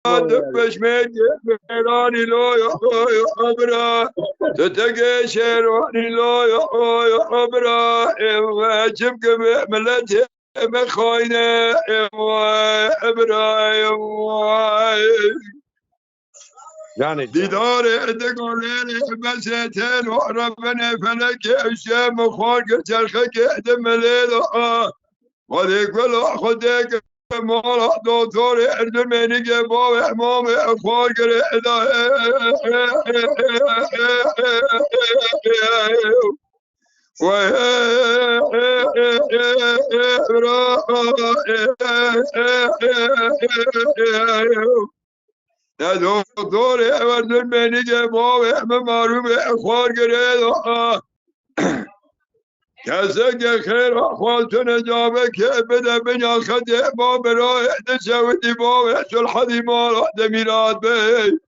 دبش ميراني لو يا عبرا تتقي شيراني لو يا عبرا جبك ملتي مخاينة عبرا يعني دیدار ادگالی مسیتن و ربنا فلک الشام خارج چرخه که ملیل و دیگل خودک مال دکتر اردمنی که با امام خارج نه دکتر اردمنی که با معروف خارج کسی که خیر خالتون جابه که بده بنا خده با برای نشودی با صلح مال دمیرات بی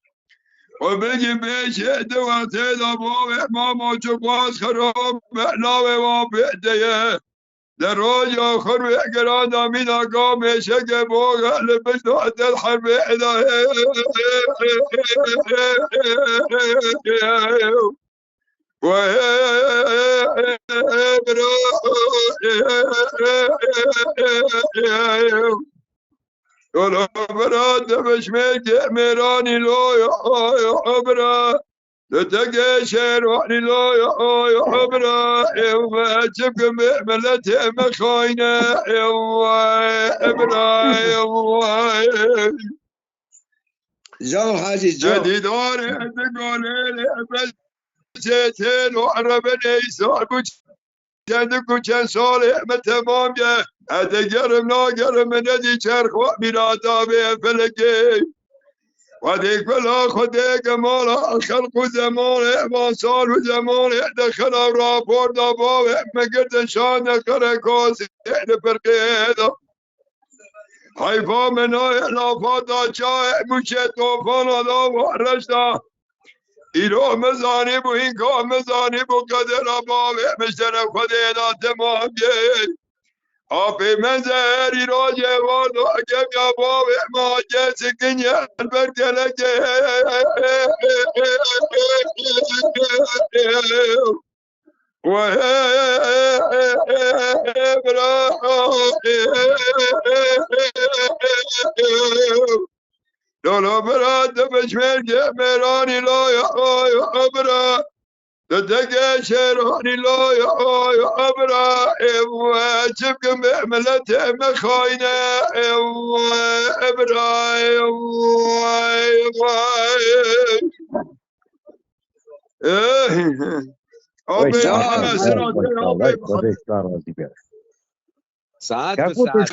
و بگی بیشه دو وقتی دا با امام چکواز خراب محلاوه و بیده در روز آخر و اگران دامین آقا میشه که با غل بشنوات الحرب الهی ولا براد بشميك ميراني لو يا عبرا تتقي شيراني لو يا عبرا جبك ملتي مخاينة يا عبرا يا جاو حاجي جاو ديداري تقولي بس زيتين وعربني صاحب چند چند سال تمام که اتگرم ناگرم ندی چرخ و میرادا به فلکی و دیگ بلا خودک مالا خلق و زمان و سال و زمان دخل را پردا با مگرد شان کرکاس فرقه حیفا منای لافاتا چای موچه توفان آدا و رشتا ایرو مزانی بو این که مزانی بو قدر آبا مشتر خود اینا تمام گی آبی منزر ایرو جوارد و اگم یا با ما جسی کنی البرگلک و لولا براد بشمير ميراني لا يا عبرا تتقي شيراني لا يا عبرا وجبك ملته مخاينة عبرا ساعت به ساعت